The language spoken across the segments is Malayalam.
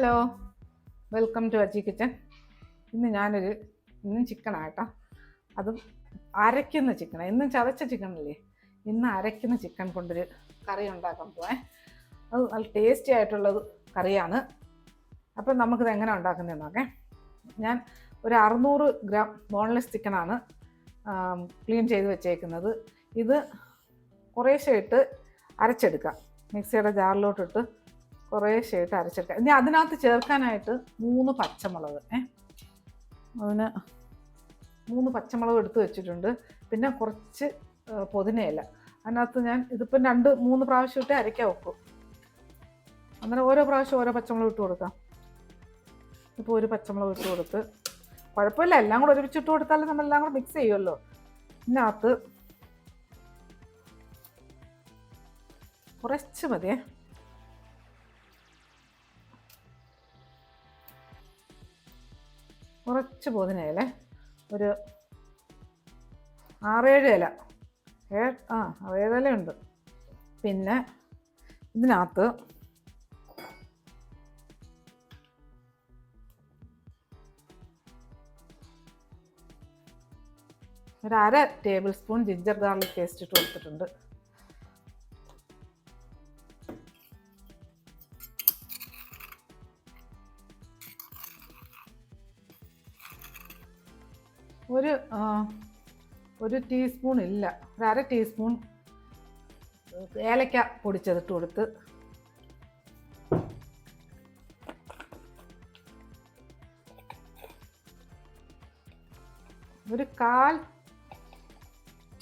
Hello, welcome to Aji kitchen. ഇന്നും ചിക്കനാട്ടോ. അതും അരയ്ക്കുന്ന ചിക്കൻ. ഇന്നും ചതച്ച ചിക്കനല്ലേ, ഇന്ന് അരയ്ക്കുന്ന ചിക്കൻ കൊണ്ടൊരു കറി ഉണ്ടാക്കാൻ പോവേ. അത് നല്ല ടേസ്റ്റി ആയിട്ടുള്ളത് കറിയാണ്. അപ്പം നമുക്കിത് എങ്ങനെ ഉണ്ടാക്കുന്നതെന്ന് നോക്കാം. ഞാൻ ഒരു 600 ഗ്രാം ബോൺലെസ് ചിക്കനാണ് ക്ലീൻ ചെയ്ത് വെച്ചേക്കുന്നത്. ഇത് കുറേശ്ശെ ഇട്ട് അരച്ചെടുക്കാം. മിക്സിയുടെ ജാറിലോട്ടിട്ട് കുറേശ്ശെ ഇട്ട് അരച്ചെടുക്കാം. ഇനി അതിനകത്ത് ചേർക്കാനായിട്ട് 3 പച്ചമുളക് അതിന് 3 പച്ചമുളക് എടുത്ത് വെച്ചിട്ടുണ്ട്. പിന്നെ കുറച്ച് പുതിനയില. അതിനകത്ത് ഞാൻ ഇതിപ്പം 2-3 പ്രാവശ്യം ഇട്ട് അരയ്ക്കാൻ വെക്കും. അങ്ങനെ ഓരോ പ്രാവശ്യം ഓരോ പച്ചമുളക് ഇട്ട് കൊടുക്കാം. ഇപ്പോൾ ഒരു പച്ചമുളക് ഇട്ട് കൊടുത്ത്, കുഴപ്പമില്ല, എല്ലാം കൂടെ ഒരുമിച്ചിട്ട് കൊടുത്താലും നമ്മളെല്ലാം കൂടെ മിക്സ് ചെയ്യുമല്ലോ. ഇതിനകത്ത് കുറച്ച് മതിയേ, കുറച്ച് പുതിനയില, ഒരു 6-7 ഇല, 7 ഇലയുണ്ട്. പിന്നെ ഇതിനകത്ത് ഒരു 1/2 table spoon ginger garlic paste ഇട്ട് കൊടുത്തിട്ടുണ്ട്. ഒരു ടീസ്പൂൺ ഇല്ല, ഒരു 1/2 ടീസ്പൂൺ ഏലക്ക പൊടിച്ചതിട്ട് കൊടുത്ത്, ഒരു 1/4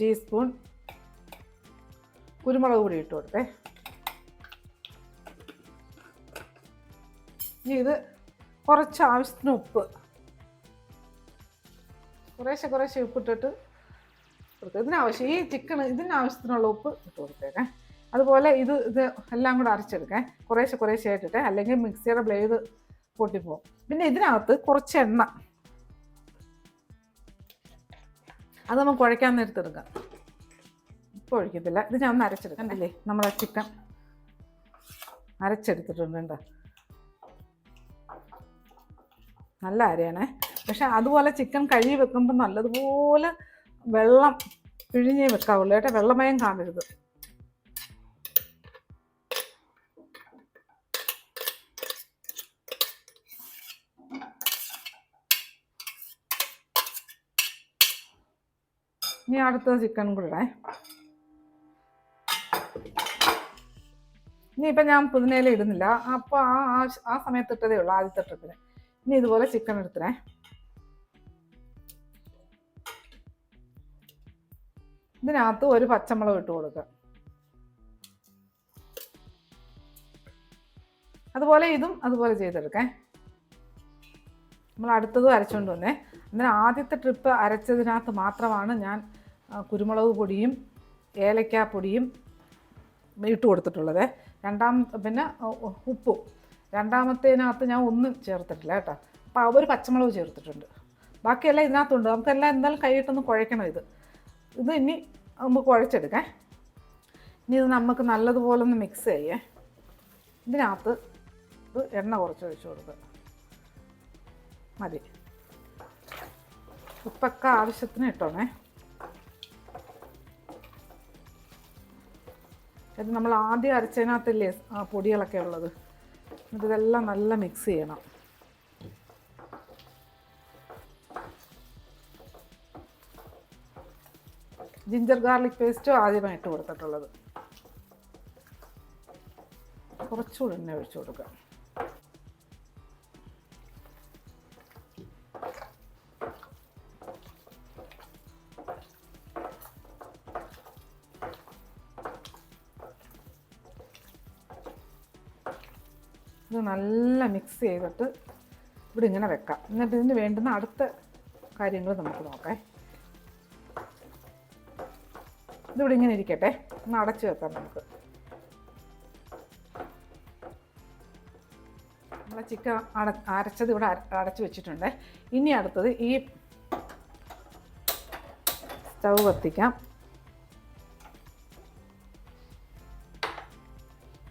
ടീസ്പൂൺ കുരുമുളക് പൊടി ഇട്ട് കൊടുത്തേ. ഇനി ഇത് കുറച്ച് ആവശ്യത്തിന് ഉപ്പ്, കുറേശ്ശെ ഉപ്പിട്ടിട്ട് കൊടുക്കുക. ഈ ഇതിനാവശ്യത്തിനുള്ള ഉപ്പ് ഇട്ട് കൊടുത്തേക്കേ. അതുപോലെ ഇത് എല്ലാം കൂടെ അരച്ചെടുക്കാൻ കുറേശ്ശെ ആയിട്ടിട്ട്, അല്ലെങ്കിൽ മിക്സിയുടെ ബ്ലേഡ് പൊട്ടിപ്പോവും. പിന്നെ ഇതിനകത്ത് കുറച്ച് എണ്ണ, അത് നമുക്ക് കുഴയ്ക്കാൻ നേരത്തെടുക്കാം. ഇപ്പോൾ ഒഴിക്കത്തില്ല, ഇത് ഞാൻ ഒന്ന് അരച്ചെടുക്കാം. അല്ലേ, നമ്മുടെ ചിക്കൻ അരച്ചെടുത്തിട്ടുണ്ട്. നല്ല അരയാണേ. പക്ഷെ അതുപോലെ ചിക്കൻ കഴുകി വെക്കുമ്പോൾ നല്ലതുപോലെ വെള്ളം പിഴിഞ്ഞേ വെക്കാവുള്ളൂ കേട്ടോ, വെള്ളമയം കാണരുത്. ഇനി അടുത്ത ചിക്കൻ കൂടെ ഇടേ. ഇനിയിപ്പം ഞാൻ പുതിനയില ഇടുന്നില്ല, അപ്പോൾ ആ സമയത്ത് ഇട്ടതേ ഉള്ളൂ, ആദ്യത്തെ ട്രിപ്പിന്. ഇനി ഇതുപോലെ ചിക്കൻ എടുത്തിട്ടേ. ഇതിനകത്ത് ഒരു പച്ചമുളക് ഇട്ട് കൊടുക്കുക. അതുപോലെ ഇതും അതുപോലെ ചെയ്തെടുക്കേ. നമ്മൾ അടുത്തതും അരച്ചുകൊണ്ട് വന്നേ. അന്നേരം ആദ്യത്തെ ട്രിപ്പ് അരച്ചതിനകത്ത് മാത്രമാണ് ഞാൻ കുരുമുളക് പൊടിയും ഏലക്കാപ്പൊടിയും ഇട്ട് കൊടുത്തിട്ടുള്ളത്. പിന്നെ ഉപ്പും. രണ്ടാമത്തേനകത്ത് ഞാൻ ഒന്നും ചേർത്തിട്ടില്ല കേട്ടോ. അപ്പോൾ ഒരു പച്ചമുളക് ചേർത്തിട്ടുണ്ട്. ബാക്കിയെല്ലാം ഇതിനകത്തുണ്ട്. നമുക്കെല്ലാം എന്തായാലും കൈയിട്ടൊന്ന് കുഴക്കണം. ഇത് ഇനി നമുക്ക് കുഴച്ചെടുക്കാം. ഇനി ഇത് നമുക്ക് നല്ലതുപോലെ ഒന്ന് മിക്സ് ചെയ്യേ. ഇതിനകത്ത് എണ്ണ കുറച്ച് ഒഴിച്ച് കൊടുക്കുക. മതി. ഉപ്പൊക്കെ ആവശ്യത്തിന് ഇട്ടോണേ. ഇത് നമ്മൾ ആദ്യം അരച്ചതിനകത്തല്ലേ പൊടികളൊക്കെ ഉള്ളത്. ഇതെല്ലാം നല്ല മിക്സ് ചെയ്യണം. ജിഞ്ചർ ഗാർലിക് പേസ്റ്റ് ആദ്യമായിട്ട് കൊടുത്തിട്ടുള്ളത്. കുറച്ചുകൂടി എണ്ണ ഒഴിച്ചു കൊടുക്കുക. ഇത് നല്ല മിക്സ് ചെയ്തിട്ട് ഇവിടെ ഇങ്ങനെ വെക്കാം. എന്നിട്ട് ഇതിന് വേണ്ടുന്ന അടുത്ത കാര്യങ്ങൾ നമുക്ക് നോക്കാം. ഇതിവിടെ ഇങ്ങനെ ഇരിക്കട്ടെ, ഒന്ന് അടച്ചു വെക്കാം നമുക്ക്. നമ്മളെ ചിക്കൻ അരച്ചത് ഇവിടെ അടച്ചു വെച്ചിട്ടുണ്ട്. ഇനി അടുത്തത് ഈ സ്റ്റൗ കത്തിക്കാം.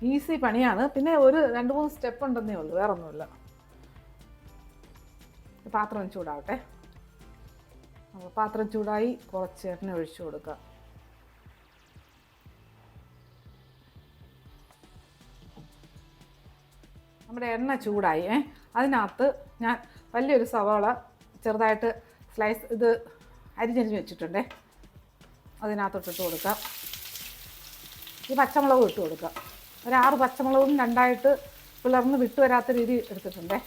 ഈസി പണിയാണ്. പിന്നെ ഒരു 2-3 സ്റ്റെപ്പ് ഉണ്ടെന്നേ ഉള്ളൂ, വേറെ ഒന്നുമില്ല. പാത്രം ചൂടാവട്ടെ. അപ്പോൾ പാത്രം ചൂടായി കുറച്ച് എണ്ണ ഒഴിച്ചു കൊടുക്കുക. നമ്മുടെ എണ്ണ ചൂടായി. അതിനകത്ത് ഞാൻ വലിയൊരു സവാള ചെറുതായിട്ട് സ്ലൈസ് ഇത് അരിഞ്ഞരിഞ്ഞ് വെച്ചിട്ടുണ്ട്. അതിനകത്തോട്ടിട്ട് കൊടുക്കാം. ഈ പച്ചമുളകും ഇട്ട് കൊടുക്കാം. ഒരു 6 പച്ചമുളകും 2ആയിട്ട് പിളർന്ന് വിട്ടു വരാത്ത രീതി എടുത്തിട്ടുണ്ട്.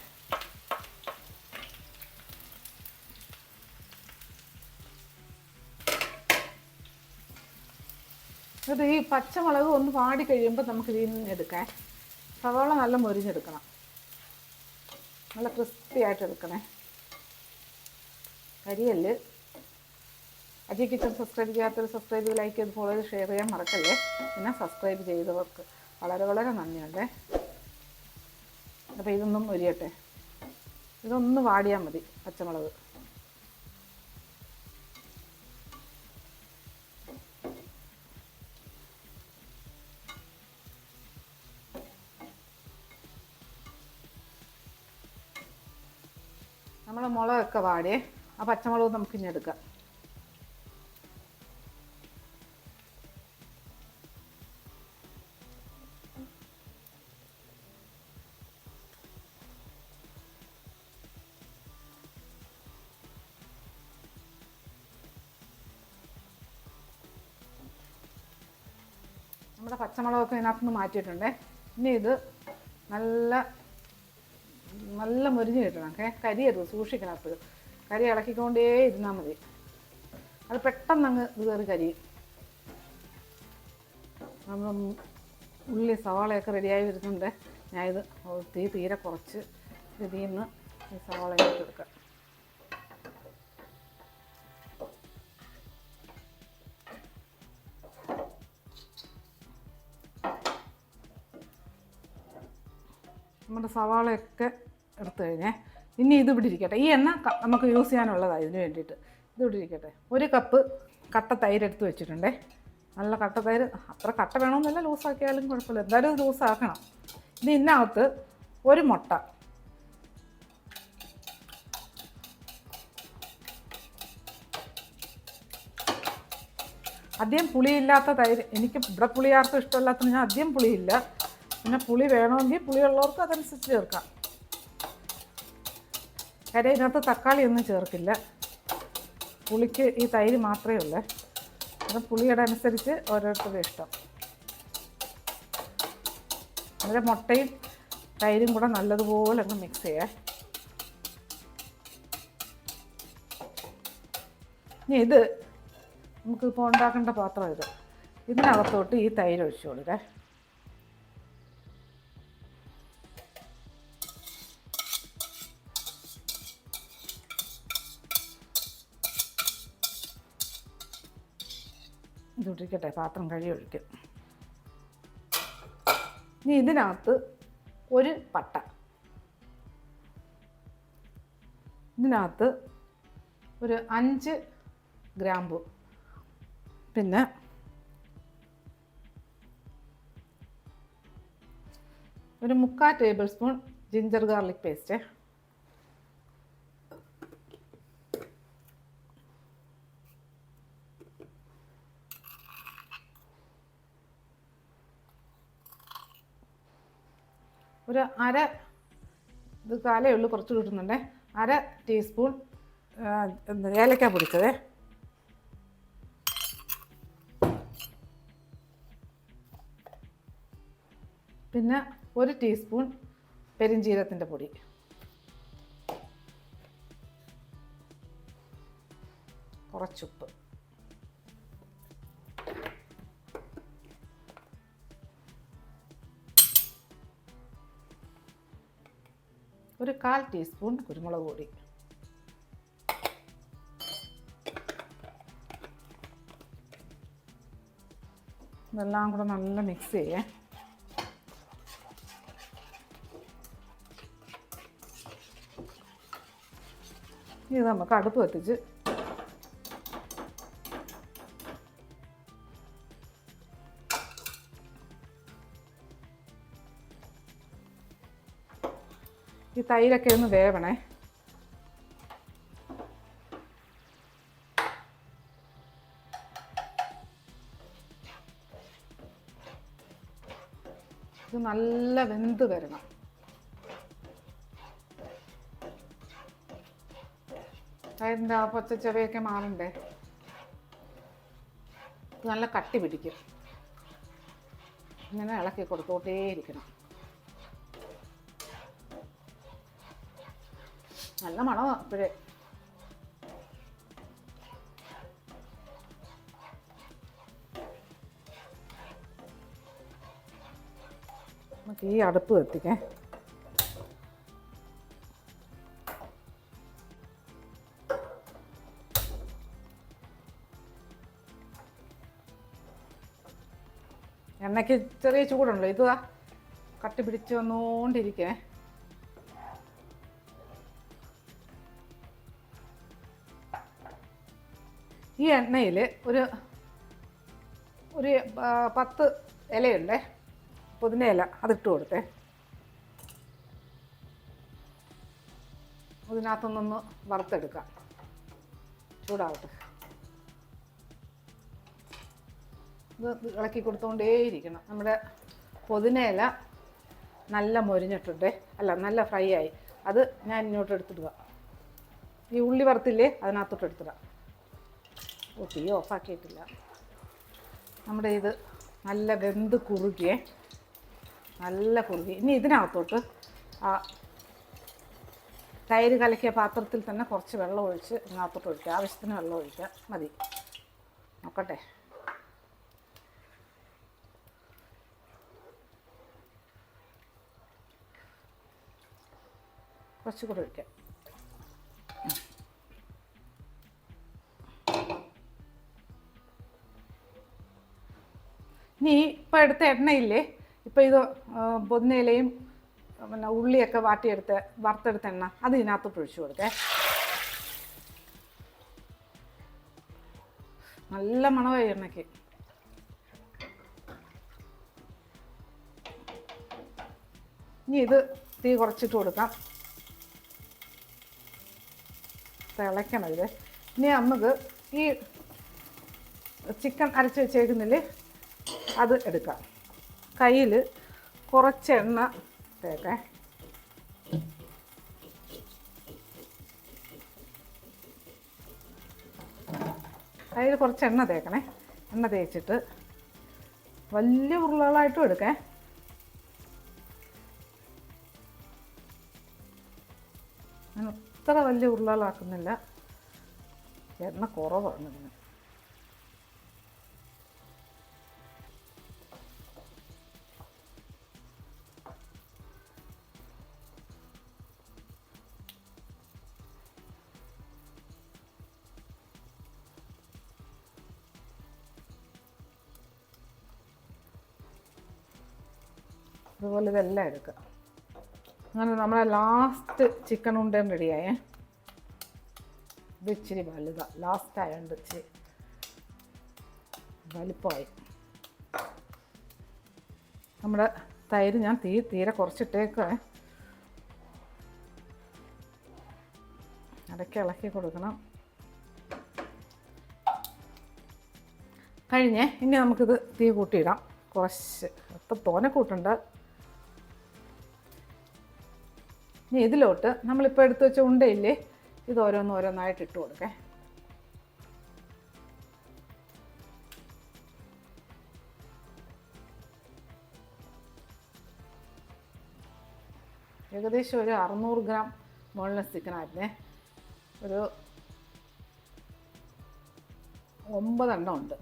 ഇത് ഈ പച്ചമുളക് ഒന്ന് വാടി കഴിയുമ്പോൾ നമുക്ക് ഇതിൽ എടുക്കാം. സവാള നല്ല മൊരിഞ്ഞെടുക്കണം, നല്ല ക്രിസ്പി ആയിട്ട് എടുക്കണേ. കരിയല്ല്. അജയ് കിച്ചൺ സബ്സ്ക്രൈബ് ചെയ്യാത്തൊരു സബ്സ്ക്രൈബ് ചെയ്ത് ലൈക്ക് ചെയ്ത് ഫോളോ ചെയ്ത് ഷെയർ ചെയ്യാൻ മറക്കല്ലേ. പിന്നെ സബ്സ്ക്രൈബ് ചെയ്തവർക്ക് വളരെ വളരെ നന്ദിയുണ്ട്. അപ്പോൾ ഇതൊന്നും മൊരിയട്ടെ. ഇതൊന്ന് വാടിയാൽ മതി പച്ചമുളക്. നമ്മൾ മുളകൊക്കെ വാടിയേ. ആ പച്ചമുളക് നമുക്ക് ഇനി എടുക്കാം. നമ്മുടെ പച്ചമുളകൊക്കെ ഇതിനകത്തുനിന്ന് മാറ്റിയിട്ടുണ്ട്. ഇനി ഇത് നല്ല നല്ല മൊരിഞ്ഞ് കിട്ടണം. കരിയരുത്, സൂക്ഷിക്കണം. എപ്പോഴും കരി ഇളക്കിക്കൊണ്ടേ ഇരുന്നാൽ മതി. അത് പെട്ടെന്ന് അങ്ങ് ഇത് കയറി കരിയും. നമ്മൾ ഉള്ളി സവാളയൊക്കെ റെഡിയായി വരുന്നുണ്ട്. ഞാനിത് തീരെ കുറച്ച് ഇതിൽ നിന്ന് ഈ സവാള ഇട്ട് എടുക്കാം. നമ്മുടെ സവാളയൊക്കെ എടുത്തു കഴിഞ്ഞേ. ഇനി ഇത് ഇവിടെ ഇരിക്കട്ടെ. ഈ എണ്ണ നമുക്ക് യൂസ് ചെയ്യാനുള്ളതാണ്. ഇതിന് വേണ്ടിയിട്ട് ഇത് ഇവിടെ ഇരിക്കട്ടെ. 1 കപ്പ് കട്ട തൈര് എടുത്ത് വെച്ചിട്ടുണ്ടേ. നല്ല കട്ട തൈര്. അത്ര കട്ട വേണമെന്നല്ല, ലൂസാക്കിയാലും കുഴപ്പമില്ല. എന്തായാലും ലൂസാക്കണം. ഇത് ഇതിനകത്ത് 1 മുട്ട, അധികം പുളിയില്ലാത്ത തൈര്. എനിക്ക് ഇവിടെ പുളിയാർക്കും ഇഷ്ടമില്ലാത്തത് ഞാൻ അധികം പുളിയില്ല. പിന്നെ പുളി വേണമെങ്കിൽ പുളിയുള്ളവർക്ക് അതനുസരിച്ച് ചേർക്കാം. കാര്യം ഇതിനകത്ത് തക്കാളി ഒന്നും ചേർക്കില്ല. പുളിക്ക് ഈ തൈര് മാത്രമേ ഉള്ളൂ. അത് പുളിയുടെ അനുസരിച്ച് ഓരോരുത്തരുടെ ഇഷ്ടം. അതിൽ മുട്ടയും തൈരും കൂടെ നല്ലതുപോലെ അങ്ങ് മിക്സ് ചെയ്യാം. ഇനി ഇത് നമുക്കിപ്പോൾ ഉണ്ടാക്കേണ്ട പാത്രം ഇത്. ഇതിനകത്തോട്ട് ഈ തൈര് ഒഴിച്ചു കൊടുക്കേ. ഇതിട്ടിരിക്കട്ടെ. പാത്രം കഴുകി ഒഴിക്കും. ഇനി ഇതിനകത്ത് 1 പട്ട, ഇതിനകത്ത് ഒരു 5 ഗ്രാമ്പു, പിന്നെ ഒരു 3/4 table spoon ginger garlic paste, ഒരു ഇത് കാലേ ഉള്ളൂ, കുറച്ച് കിട്ടുന്നുണ്ട്. 1/2 ടീസ്പൂൺ ഏലക്ക പൊടിച്ചത്, പിന്നെ 1 ടീസ്പൂൺ പെരിഞ്ജീരകത്തിൻ്റെ പൊടി, കുറച്ചുപ്പ്, ഒരു 1/4 ടീസ്പൂൺ കുരുമുളക് പൊടി, ഇതെല്ലാം കൂടെ നല്ല മിക്സ് ചെയ്യേ. ഇത് നമുക്ക് അടുപ്പ് കത്തിച്ച് ഈ തൈരൊക്കെ ഒന്ന് വേവണേ. ഇത് നല്ല വെന്ത് വരണം. തൈരിൻ്റെ ആ പച്ച ചെവയൊക്കെ മാറണ്ടേ. ഇത് നല്ല കട്ടി പിടിക്കും. ഇങ്ങനെ ഇളക്കി കൊടുത്തോട്ടേയിരിക്കണം. നല്ല മണമാണ് അപ്പോഴേ. നമുക്ക് ഈ അടുപ്പ് കത്തിക്കേ. എണ്ണയ്ക്ക് ചെറിയ ചൂടുണ്ടല്ലോ. ഇത് കട്ടി പിടിച്ച് വന്നുകൊണ്ടിരിക്കേ. ഈ എണ്ണയിൽ ഒരു 10 ഇലയുണ്ടേ, പുതിന ഇല, അതിട്ട് കൊടുത്തേ. അതിനകത്തുനിന്നൊന്ന് വറുത്തെടുക്കാം. ചൂടാവട്ടെ. ഇത് ഇളക്കി കൊടുത്തുകൊണ്ടേയിരിക്കണം. നമ്മുടെ പുതിന ഇല നല്ല മൊരിഞ്ഞിട്ടുണ്ടേ, അല്ല നല്ല ഫ്രൈ ആയി. അത് ഞാൻ ഇങ്ങോട്ട് എടുത്തിടുക. ഈ ഉള്ളി വറുത്തില്ലേ, അതിനകത്തോട്ട് എടുത്തിടാം. തീ ഓഫാക്കിയിട്ടില്ല. നമ്മുടെ ഇത് നല്ല വെന്ത് കുറുകിയേ, നല്ല കുറുകി. ഇനി ഇതിനകത്തോട്ട് ആ തൈര് കലക്കിയ പാത്രത്തിൽ തന്നെ കുറച്ച് വെള്ളം ഒഴിച്ച് ഇതിനകത്തോട്ട് ഒഴിക്കുക. ആവശ്യത്തിന് വെള്ളം ഒഴിക്കുക മതി. നോക്കട്ടെ. കുറച്ചുകൂടെ ഒഴിക്കാം. ഇനി ഇപ്പം എടുത്ത എണ്ണയില്ലേ, ഇപ്പം ഇത് പൊതിനയിലയും പിന്നെ ഉള്ളിയൊക്കെ വറുത്തെടുത്ത എണ്ണ അത് ഇതിനകത്തോട്ട് ഒഴിച്ചു കൊടുക്കേ. നല്ല മണമായി എണ്ണയ്ക്ക്. ഇനി ഇത് തീ കുറച്ചിട്ട് കൊടുക്കാം. തിളയ്ക്കണം ഇത്. ഇനി നമുക്ക് ഈ ചിക്കൻ അരച്ച് വെച്ചേക്കുന്നില്ലേ, അത് എടുക്കാം. കയ്യിൽ കുറച്ച് എണ്ണ തേക്കേ. കയ്യിൽ കുറച്ച് എണ്ണ തേക്കണേ. എണ്ണ തേച്ചിട്ട് വലിയ ഉരുളകളായിട്ടും എടുക്കേ. ഞാൻ അത്ര വലിയ ഉരുളകളാക്കുന്നില്ല, എണ്ണ കുറവാണ് ഇതിന്. അതുപോലെ ഇതെല്ലാം എടുക്കുക. അങ്ങനെ നമ്മളെ ലാസ്റ്റ് ചിക്കൻ ഉണ്ടയും റെഡിയായേ. ഇത് ഇച്ചിരി വലുതാണ്, ലാസ്റ്റ് ആയതുകൊണ്ട് ഇച്ചിരി വലിപ്പമായി. നമ്മുടെ തൈര് ഞാൻ തീരെ കുറച്ചിട്ടേക്കേ. ഇടയ്ക്ക് ഇളക്കി കൊടുക്കണം. കഴിഞ്ഞേ. ഇനി നമുക്കിത് തീ കൂട്ടിയിടാം. കുറച്ച് ഒത്ത തോനെ കൂട്ടണ്ട. ഇനി ഇതിലോട്ട് നമ്മളിപ്പോൾ എടുത്ത് വെച്ച ഉണ്ടയില്ലേ, ഇത് ഓരോന്നോരോന്നായിട്ട് ഇട്ട് കൊടുക്കേ. ഏകദേശം ഒരു 600 ഗ്രാം ബോൺലെസ് ചിക്കനായിരുന്നേ. ഒരു 9 എണ്ണം ഉണ്ട്.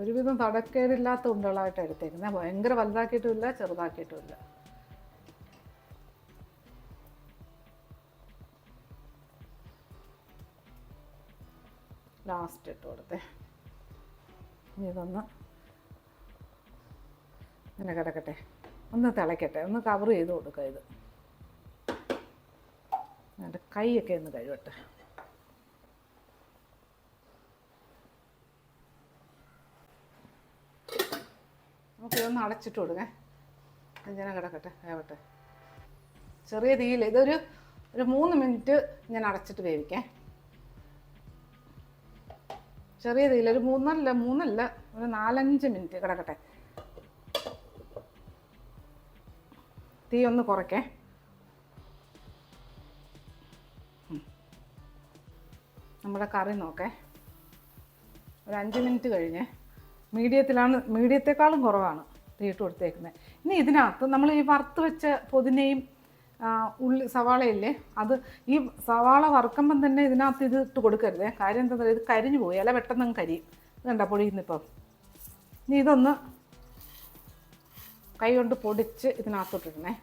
ഒരുവിധം തടക്കേടില്ലാത്ത ഉണ്ടകളായിട്ട് എടുത്തേക്കുന്നത്. ഭയങ്കര വലുതാക്കിയിട്ടുമില്ല ചെറുതാക്കിയിട്ടുമില്ല. ലാസ്റ്റ് ഇട്ട് കൊടുത്തേ. ഇനി ഇതൊന്ന് ഇങ്ങനെ കിടക്കട്ടെ, ഒന്ന് തിളയ്ക്കട്ടെ, ഒന്ന് കവർ ചെയ്ത് കൊടുക്കുക. ഇത് എൻ്റെ കൈയൊക്കെ ഒന്ന് കഴുകട്ടെ. നമുക്ക് ഇതൊന്ന് അടച്ചിട്ട് കൊടുക്കേ. ഇങ്ങനെ കിടക്കട്ടെ, വേവട്ടെ ചെറിയ തീയിൽ. ഇതൊരു 3 മിനിറ്റ് ഞാൻ അടച്ചിട്ട് വേവിക്കേ. ചെറിയ തീയിൽ ഒരു മൂന്നല്ല ഒരു 4-5 മിനിറ്റ് കിടക്കട്ടെ. തീ ഒന്ന് കുറയ്ക്കേ. നമ്മുടെ കറി നോക്കേ, ഒരു 5 മിനിറ്റ് കഴിഞ്ഞ് മീഡിയത്തെക്കാളും കുറവാണ് തീയിട്ട് കൊടുത്തേക്കുന്നത്. ഇനി ഇതിനകത്ത് നമ്മൾ ഈ വറുത്ത് വെച്ച പുതിനയും സവാളയില്ലേ, അത് ഈ സവാള വറുക്കുമ്പം തന്നെ ഇതിനകത്ത് ഇത് ഇട്ട് കൊടുക്കരുതേ. കാര്യം എന്താ പറയുക, ഇത് കരിഞ്ഞു പോയി, ഇല പെട്ടെന്ന് കരിയും. ഇത് കണ്ട പൊടിയുന്നിപ്പം. ഇനി ഇതൊന്ന് കൈ കൊണ്ട് പൊടിച്ച് ഇതിനകത്തോട്ടിടണേ.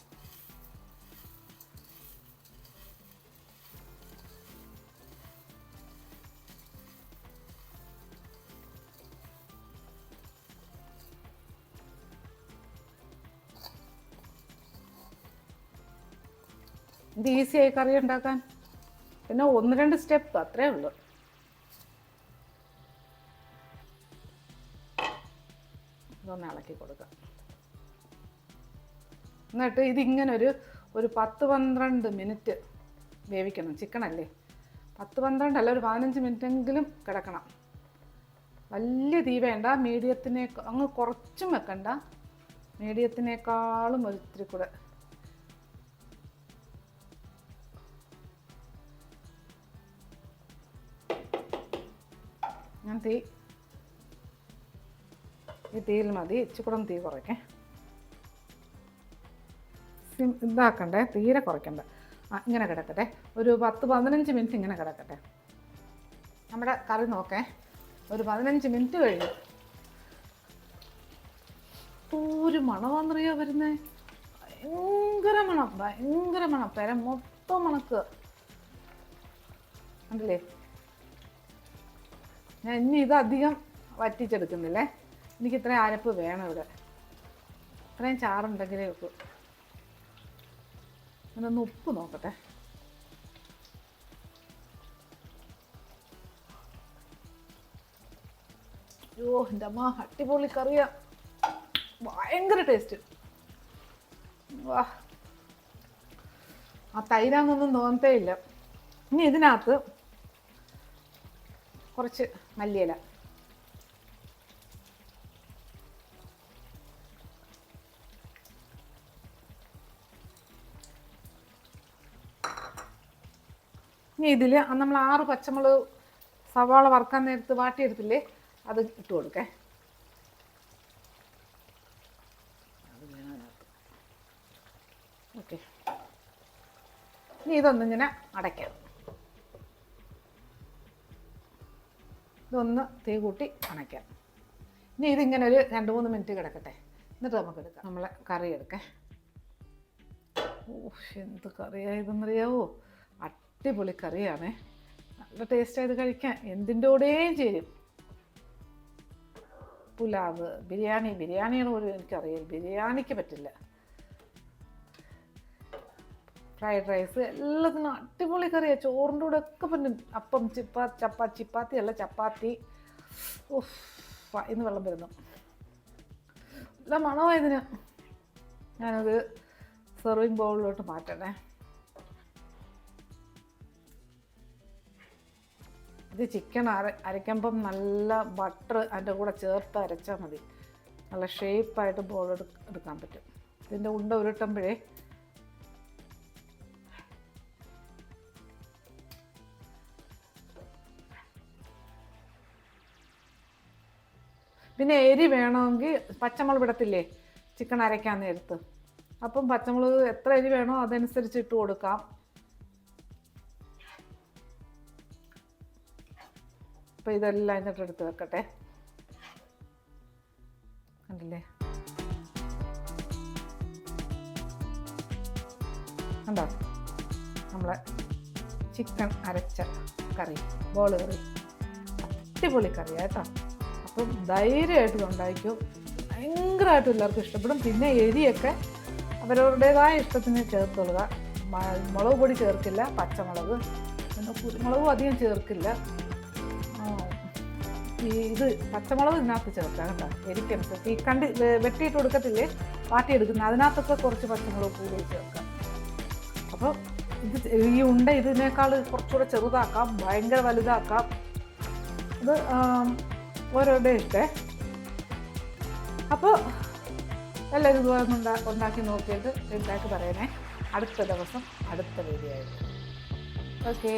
ഇത് ഈസിയായി കറി ഉണ്ടാക്കാൻ. പിന്നെ 1-2 സ്റ്റെപ്പ് അത്രേ ഉള്ളൂ. ഇതൊന്ന് ഇളക്കി കൊടുക്കാം. എന്നിട്ട് ഇതിങ്ങനെ ഒരു 10-12 മിനിറ്റ് വേവിക്കണം. ചിക്കനല്ലേ, 10-12 അല്ല, ഒരു 15 മിനിറ്റെങ്കിലും കിടക്കണം. വലിയ തീ വേണ്ട, അങ്ങ് കുറച്ചും വെക്കണ്ട, മീഡിയത്തിനേക്കാളും ഒരിത്തിരി കൂടെ. ഞാൻ ഈ തീയിൽ മതി, ഇച്ചിക്കൂടെ തീ കുറയ്ക്കേ. ഇതാക്കണ്ടേ, തീരെ കുറയ്ക്കണ്ട. ഇങ്ങനെ കിടക്കട്ടെ, ഒരു 10-15 മിനിറ്റ് ഇങ്ങനെ കിടക്കട്ടെ. നമ്മുടെ കറി നോക്കേ, ഒരു 15 മിനിറ്റ് കഴിഞ്ഞു. ഒരു മണമാണെന്നറിയോ വരുന്നേ, ഭയങ്കര മണം, പെര മൊത്തം മണക്കുക കണ്ടില്ലേ. ഞാൻ ഇനി ഇതധികം വറ്റിച്ചെടുക്കുന്നില്ലേ, എനിക്ക് ഇത്രയും അരപ്പ് വേണം ഇവിടെ, ഇത്രയും ചാറുണ്ടെങ്കിലേ ഉള്ളൂ. ഞാനൊന്ന് ഉപ്പ് നോക്കട്ടെ. അയ്യോ എൻ്റെ അമ്മ, അടിപൊളി കറിയാ, ഭയങ്കര ടേസ്റ്റ്. വാ, ആ തൈരാന്നൊന്നും തോന്നത്തേ ഇല്ല. ഇനി ഇതിനകത്ത് കുറച്ച് മല്ലിയില, ഇനി ഇതിൽ നമ്മൾ 6 പച്ചമുളക് സവാള വറുക്കാൻ നേരത്ത് വാട്ടിയെടുത്തില്ലേ, അത് ഇട്ട് കൊടുക്കേ. ഓക്കെ, ഇനി ഇതൊന്നിങ്ങനെ അടയ്ക്കാം. ഇതൊന്ന് തീ കൂട്ടി അണയ്ക്കാം. ഇനി ഇതിങ്ങനെ ഒരു 2-3 മിനിറ്റ് കിടക്കട്ടെ, എന്നിട്ട് നമുക്ക് എടുക്കാം. നമ്മളെ കറി എടുക്കാം. എന്ത് കറിയായതെന്നറിയാവോ, അടിപൊളി കറിയാണേ, നല്ല ടേസ്റ്റായത് കഴിക്കാൻ, എന്തിൻ്റെ കൂടെയും ചേരും. പുലാവ്, ബിരിയാണിയാണ് പോലും എനിക്കറിയാം, ബിരിയാണിക്ക് പറ്റില്ല. ഫ്രൈഡ് റൈസ്, എല്ലാത്തിനും അടിപൊളി കറിയാണ്. ചോറിൻ്റെ കൂടെ ഒക്കെ പറ്റും. അപ്പം, ചപ്പാത്തി അല്ല ചപ്പാത്തി. ഇന്ന് വെള്ളം വരുന്നു, നല്ല മണമായതിന്. ഞാനത് സെർവിങ് ബൗളിലോട്ട് മാറ്റണേ. ഇത് ചിക്കൻ അരയ്ക്കുമ്പം നല്ല ബട്ടർ അതിൻ്റെ കൂടെ ചേർത്ത് അരച്ചാൽ മതി, നല്ല ഷേപ്പായിട്ട് ബോൾ എടുക്കാൻ പറ്റും. ഇതിൻ്റെ ഉണ്ട ഉരുട്ടുമ്പോഴേ പിന്നെ എരി വേണമെങ്കിൽ പച്ചമുളക് ഇടത്തില്ലേ ചിക്കൻ അരയ്ക്കാൻ നേരത്ത്, അപ്പം പച്ചമുളക് എത്ര എരി വേണോ അതനുസരിച്ച് ഇട്ട് കൊടുക്കാം. അപ്പം ഇതെല്ലാം എന്നിട്ട് എടുത്ത് വെക്കട്ടെ. കണ്ടില്ലേ, കണ്ടോ നമ്മളെ ചിക്കൻ അരച്ച കറി, ബോൾ കറി, അടിപൊളി കറിയാണ് കേട്ടോ. അപ്പം ധൈര്യമായിട്ട് ഉണ്ടായിരിക്കും, ഭയങ്കരമായിട്ട് എല്ലാവർക്കും ഇഷ്ടപ്പെടും. പിന്നെ എരിയൊക്കെ അവരവരുടേതായ ഇഷ്ടത്തിന് ചേർത്തുകൊള്ളുക. മുളക് പൊടി ചേർക്കില്ല, പച്ചമുളക്, പിന്നെ കുരുമുളകും അധികം ചേർക്കില്ല. ഇത് പച്ചമുളക് ഇതിനകത്ത് ചേർക്കാം കേട്ടോ, എരിക്കനുസരിച്ച്. ഈ വെട്ടിയിട്ട് കൊടുക്കത്തില്ലേ വാട്ടിയെടുക്കുന്നത്, അതിനകത്തൊക്കെ കുറച്ച് പച്ചമുളക് കൂടി ചേർക്കാം. അപ്പോൾ ഇത് ഈ ഉണ്ട ഇതിനേക്കാൾ കുറച്ചുകൂടെ ചെറുതാക്കാം, ഭയങ്കര വലുതാക്കാം. ഇത് ഓരോരുടെ ഇഷ്ടേ. അപ്പോൾ എല്ലാവരും ഇതുപോലെ ഉണ്ടാക്കി നോക്കിയിട്ട് ഫീഡ്ബാക്ക് പറയണേ. അടുത്ത ദിവസം അടുത്ത വീഡിയോ ആയിട്ട്. ഓക്കേ.